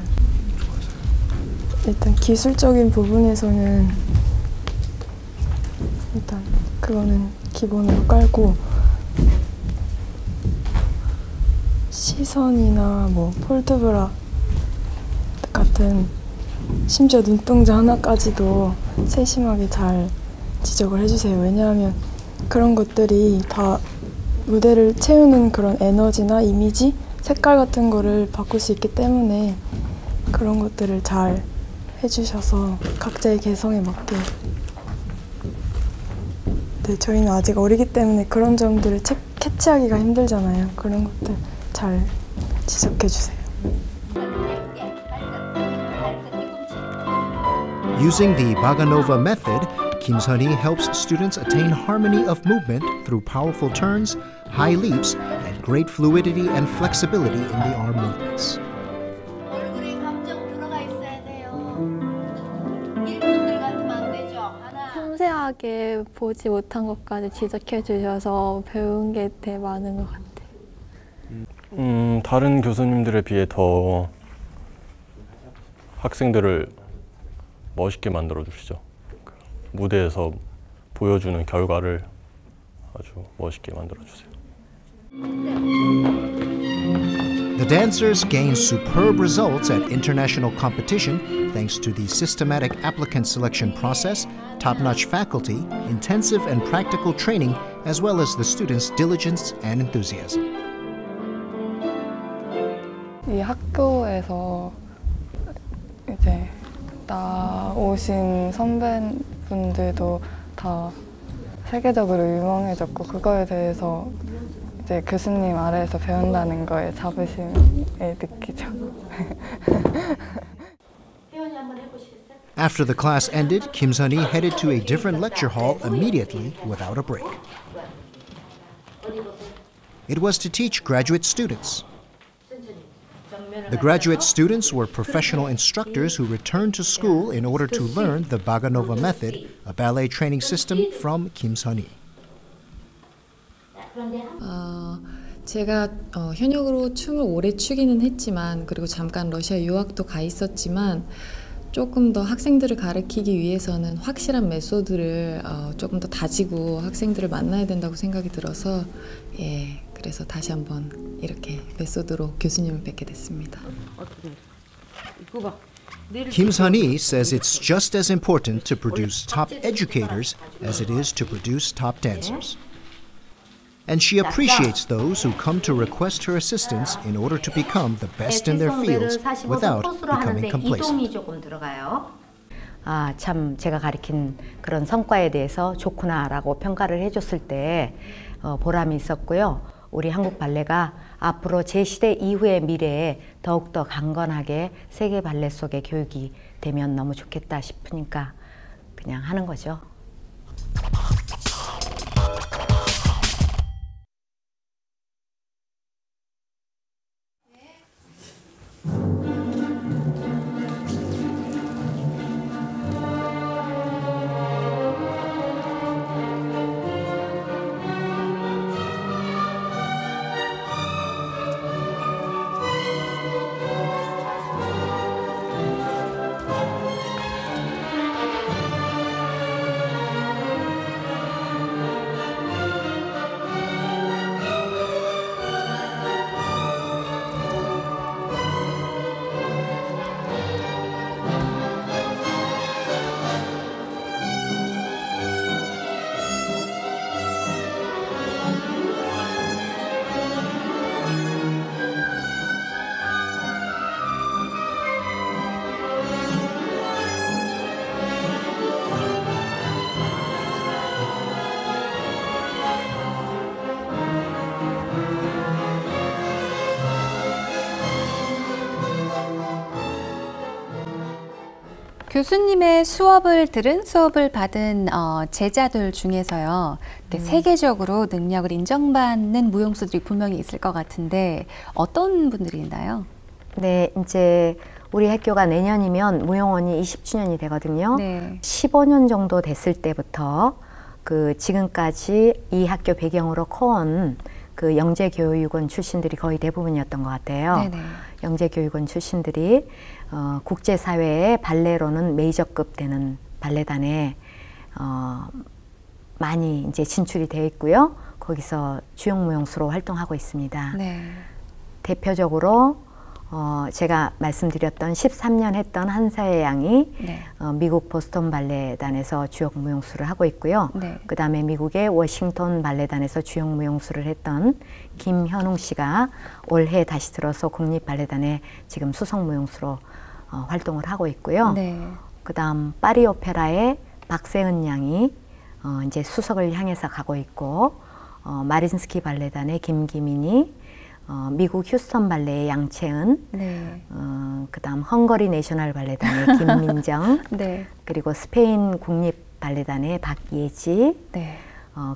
일단 기술적인 부분에서는 일단 그거는 기본으로 깔고 시선이나 뭐 폴드브라 같은 심지어 눈동자 하나까지도 세심하게 잘 지적을 해주세요. 왜냐하면 그런 것들이 다 무대를 채우는 그런 에너지나 이미지, 색깔 같은 거를 바꿀 수 있기 때문에 그런 것들을 잘 해주셔서 각자의 개성에 맞게. 네, 저희는 아직 어리기 때문에 그런 점들을 캐치하기가 힘들잖아요. 그런 것들 잘 지적해 주세요. Using the Baganova method, Kim Sun-hee helps students attain harmony of movement through powerful turns, high leaps, and great fluidity and flexibility in the arm movements. 얼굴에 감정 들어가 있어야 돼요. 일꾼들 같으면 안 되죠. 섬세하게 보지 못한 것까지 지적해 주셔서 배운 게 되게 많은 것 같아요. 다른 교수님들에 비해 더 학생들을 멋있게 만들어 주시죠. 무대에서 보여주는 결과를 아주 멋있게 만들어 주세요. The dancers gained superb results at international competition thanks to the systematic applicant selection process, top-notch faculty, intensive and practical training, as well as the students' diligence and enthusiasm. 이 학교에서 이제 나오신 선배분들도 다 세계적으로 유명해졌고 그거에 대해서 이제 교수님 아래에서 배운다는 거에 자부심을 느끼죠. After the class ended, Kim Sun-hee headed to a different lecture hall immediately without a break. It was to teach graduate students. The graduate students were professional instructors who returned to school in order to learn the Baganova method, a ballet training system from Kim Sun-hee. 제가 현역으로 춤을 오래 추기는 했지만 그리고 잠깐 러시아 유학도 가 있었지만 조금 더 학생들을 가르치기 위해서는 확실한 메소드를 조금 더 다지고 학생들을 만나야 된다고 생각이 들어서 그래서 다시 한번 이렇게 메소드로 교수님을 뵙게 됐습니다. Kim Sun-hee says it's just as important to produce top educators as it is to produce top dancers. And she appreciates those who come to request her assistance in order to become the best in their fields without becoming complacent. 참 제가 가르친 그런 성과에 대해서 좋구나라고 평가를 해줬을 때 보람이 있었고요. 우리 한국 발레가 앞으로 제 시대 이후의 미래에 더욱더 강건하게 세계 발레 속의 교육이 되면 너무 좋겠다 싶으니까 그냥 하는 거죠. 교수님의 수업을 받은 제자들 중에서요, 세계적으로 능력을 인정받는 무용수들이 분명히 있을 것 같은데 어떤 분들이 있나요? 네, 이제 우리 학교가 내년이면 무용원이 20주년이 되거든요. 네. 15년 정도 됐을 때부터 지금까지 이 학교 배경으로 커온 영재교육원 출신들이 거의 대부분이었던 것 같아요. 네네. 영재교육원 출신들이 국제사회의 발레로는 메이저급 되는 발레단에 많이 이제 진출이 되어 있고요. 거기서 주역무용수로 활동하고 있습니다. 네. 대표적으로 제가 말씀드렸던 13년 했던 한사혜 양이 미국 보스턴 발레단에서 주역 무용수를 하고 있고요. 네. 그 다음에 미국의 워싱턴 발레단에서 주역 무용수를 했던 김현웅 씨가 올해 다시 들어서 국립발레단에 지금 수석 무용수로 활동을 하고 있고요. 네. 그 다음 파리 오페라의 박세은 양이 이제 수석을 향해서 가고 있고, 마린스키 발레단의 김기민이 미국 휴스턴 발레의 양채은, 네. 그 다음 헝거리 내셔널 발레단의 김민정, 네. 그리고 스페인 국립 발레단의 박예지, 네.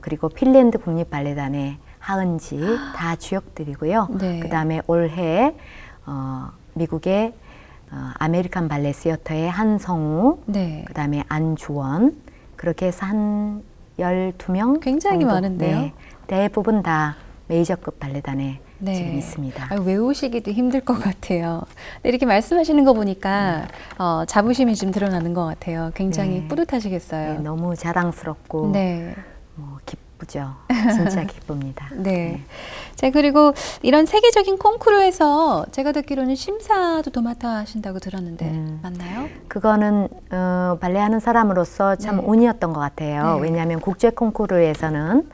그리고 핀란드 국립 발레단의 하은지 다 주역들이고요. 네. 그 다음에 올해 미국의 아메리칸 발레 시어터의 한성우, 네. 그 다음에 안주원, 그렇게 해서 한 12명 굉장히 정도, 많은데요. 네, 대부분 다 메이저급 발레단에 네. 지금 있습니다. 외우시기도 힘들 것 같아요. 이렇게 말씀하시는 거 보니까 자부심이 좀 드러나는 것 같아요. 굉장히 네. 뿌듯하시겠어요. 네, 너무 자랑스럽고 네. 기쁘죠. 진짜 기쁩니다. 네. 네. 자, 그리고 이런 세계적인 콩쿠르에서 제가 듣기로는 심사도 도맡아 하신다고 들었는데 맞나요? 그거는 발레 하는 사람으로서 참 네. 운이었던 것 같아요. 네. 왜냐하면 국제 콩쿠르에서는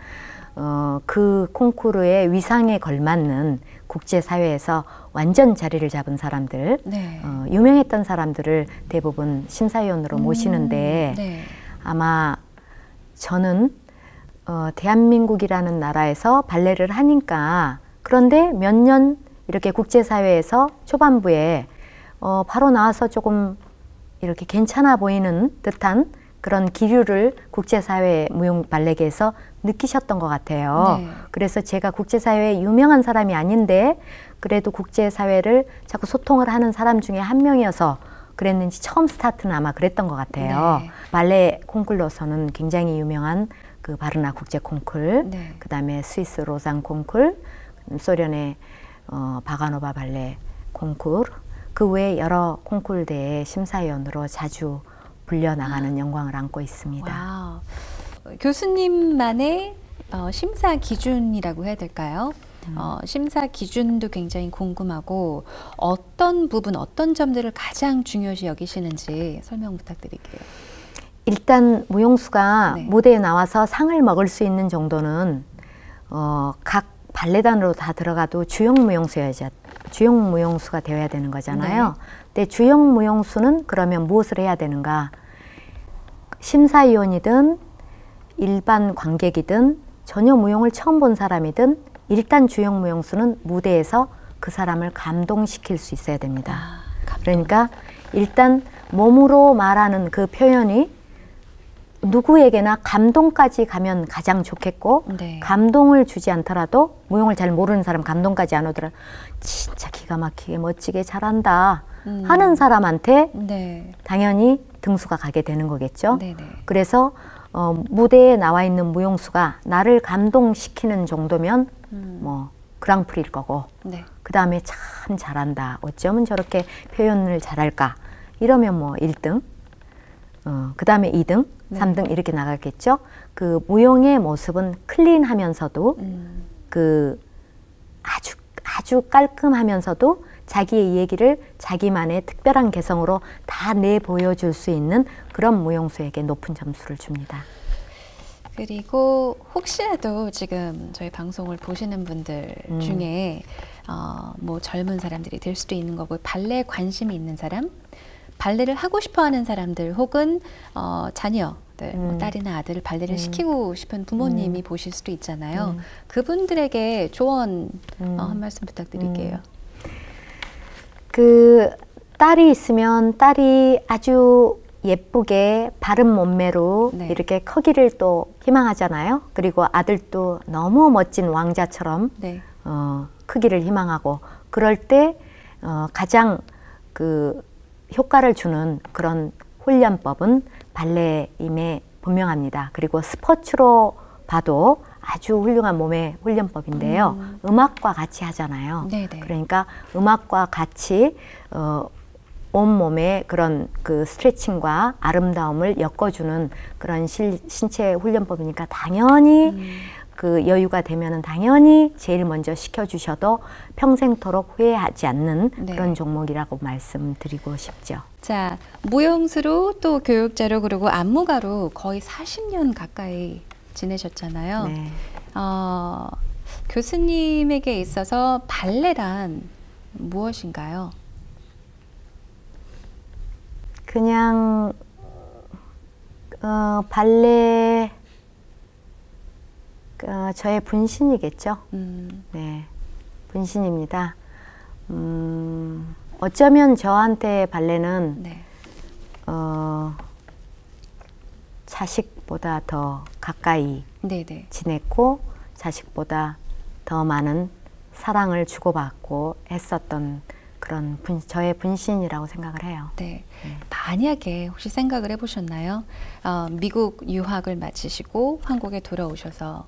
그 콩쿠르의 위상에 걸맞는 국제사회에서 완전 자리를 잡은 사람들, 네. 유명했던 사람들을 대부분 심사위원으로 모시는데 네. 아마 저는 대한민국이라는 나라에서 발레를 하니까, 그런데 몇 년 이렇게 국제사회에서 초반부에 바로 나와서 조금 이렇게 괜찮아 보이는 듯한 그런 기류를 국제사회 무용 발레계에서 느끼셨던 것 같아요. 네. 그래서 제가 국제사회에 유명한 사람이 아닌데 그래도 국제사회를 자꾸 소통을 하는 사람 중에 한 명이어서 그랬는지 처음 스타트는 아마 그랬던 것 같아요. 네. 발레 콩쿨로서는 굉장히 유명한 그 바르나 국제 콩쿨, 네. 그 다음에 스위스 로잔 콩쿨, 그 소련의 바가노바 발레 콩쿠르, 그 외에 여러 콩쿠르 대회 심사위원으로 자주 불려나가는 영광을 안고 있습니다. 와우. 교수님만의 심사 기준이라고 해야 될까요? 심사 기준도 굉장히 궁금하고 어떤 부분, 어떤 점들을 가장 중요시 여기시는지 설명 부탁드릴게요. 일단 무용수가 무대에 나와서 상을 먹을 수 있는 정도는 각 발레단으로 다 들어가도 주역 무용수가 되어야 되는 거잖아요. 근데 주역 무용수는 그러면 무엇을 해야 되는가? 심사위원이든 일반 관객이든 전혀 무용을 처음 본 사람이든 일단 주역 무용수는 무대에서 그 사람을 감동시킬 수 있어야 됩니다. 그러니까 일단 몸으로 말하는 그 표현이 누구에게나 감동까지 가면 가장 좋겠고 감동을 주지 않더라도 무용을 잘 모르는 사람 감동까지 안 오더라도 진짜 기가 막히게 멋지게 잘한다 하는 사람한테 당연히 등수가 가게 되는 거겠죠. 그래서 무대에 나와 있는 무용수가 나를 감동시키는 정도면 뭐 그랑프리일 거고 그 다음에 참 잘한다, 어쩌면 저렇게 표현을 잘할까 이러면 뭐 1등, 그 다음에 2등, 3등 이렇게 나가겠죠. 그 무용의 모습은 클린하면서도 그 아주 깔끔하면서도 자기의 얘기를 자기만의 특별한 개성으로 다 내보여줄 수 있는 그런 무용수에게 높은 점수를 줍니다. 그리고 혹시라도 지금 저희 방송을 보시는 분들 중에 뭐 젊은 사람들이 될 수도 있는 거고 발레에 관심이 있는 사람, 발레를 하고 싶어하는 사람들 혹은 자녀들, 뭐 딸이나 아들을 발레를 시키고 싶은 부모님이 보실 수도 있잖아요. 그분들에게 조언 한 말씀 부탁드릴게요. 그 딸이 있으면 딸이 아주 예쁘게 바른 몸매로 이렇게 크기를 또 희망하잖아요. 그리고 아들도 너무 멋진 왕자처럼 크기를 희망하고 그럴 때 가장 그 효과를 주는 그런 훈련법은 발레임에 분명합니다. 그리고 스포츠로 봐도 아주 훌륭한 몸의 훈련법인데요. 음악과 같이 하잖아요. 그러니까 음악과 같이 온몸의 그런 그 스트레칭과 아름다움을 엮어주는 그런 신체 훈련법이니까 당연히 그 여유가 되면은 당연히 제일 먼저 시켜주셔도 평생토록 후회하지 않는 그런 종목이라고 말씀드리고 싶죠. 자, 무용수로 또 교육자로 그리고 안무가로 거의 40년 가까이 지내셨잖아요. 교수님에게 있어서 발레란 무엇인가요? 그냥 발레 저의 분신이겠죠. 네, 분신입니다. 어쩌면 저한테 발레는 자식보다 더 가까이 지냈고 자식보다 더 많은 사랑을 주고받고 했었던 그런 저의 분신이라고 생각을 해요. 만약에 혹시 생각을 해보셨나요? 미국 유학을 마치시고 한국에 돌아오셔서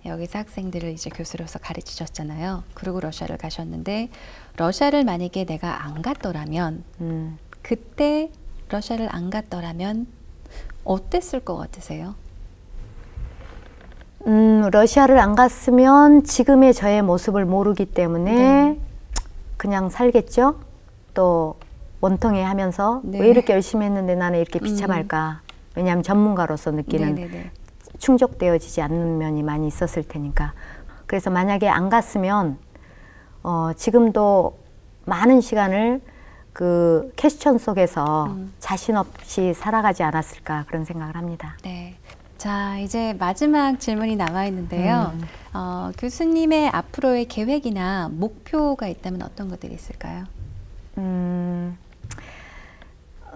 여기서 학생들을 이제 교수로서 가르치셨잖아요. 그리고 러시아를 가셨는데 러시아를 만약에 내가 안 갔더라면 그때 러시아를 안 갔더라면 어땠을 것 같으세요? 러시아를 안 갔으면 지금의 저의 모습을 모르기 때문에 그냥 살겠죠. 또 원통해 하면서 왜 이렇게 열심히 했는데 나는 이렇게 비참할까. 왜냐하면 전문가로서 느끼는 충족되어지지 않는 면이 많이 있었을 테니까. 그래서 만약에 안 갔으면 지금도 많은 시간을 그 퀘스천 속에서 자신 없이 살아가지 않았을까 그런 생각을 합니다. 자, 이제 마지막 질문이 남아 있는데요. 교수님의 앞으로의 계획이나 목표가 있다면 어떤 것들이 있을까요?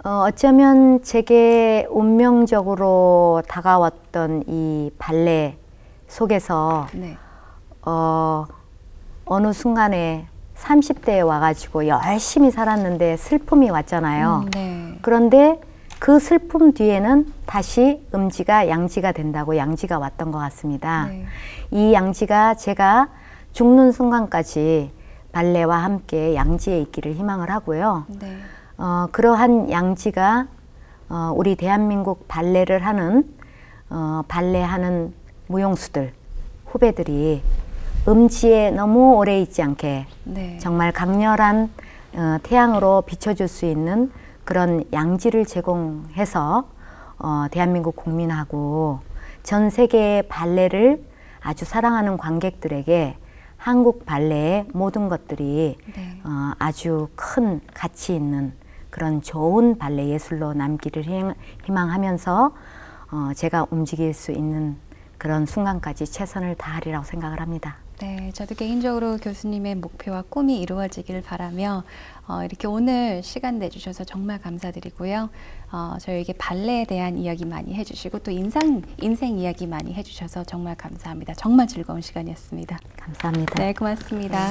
어쩌면 제게 운명적으로 다가왔던 이 발레 속에서 어느 순간에 30대에 와가지고 열심히 살았는데 슬픔이 왔잖아요. 그런데 그 슬픔 뒤에는 다시 음지가 양지가 된다고 양지가 왔던 것 같습니다. 이 양지가 제가 죽는 순간까지 발레와 함께 양지에 있기를 희망을 하고요. 네. 그러한 양지가 우리 대한민국 발레를 하는 발레하는 무용수들, 후배들이 음지에 너무 오래 있지 않게 네. 정말 강렬한 태양으로 비춰줄 수 있는 그런 양지를 제공해서 대한민국 국민하고 전 세계의 발레를 아주 사랑하는 관객들에게 한국 발레의 모든 것들이 네. 아주 큰 가치 있는 그런 좋은 발레 예술로 남기를 희망하면서 제가 움직일 수 있는 그런 순간까지 최선을 다하리라고 생각을 합니다. 네, 저도 개인적으로 교수님의 목표와 꿈이 이루어지기를 바라며 이렇게 오늘 시간 내주셔서 정말 감사드리고요. 저에게 발레에 대한 이야기 많이 해주시고 또 인생 이야기 많이 해주셔서 정말 감사합니다. 정말 즐거운 시간이었습니다. 감사합니다. 네, 고맙습니다.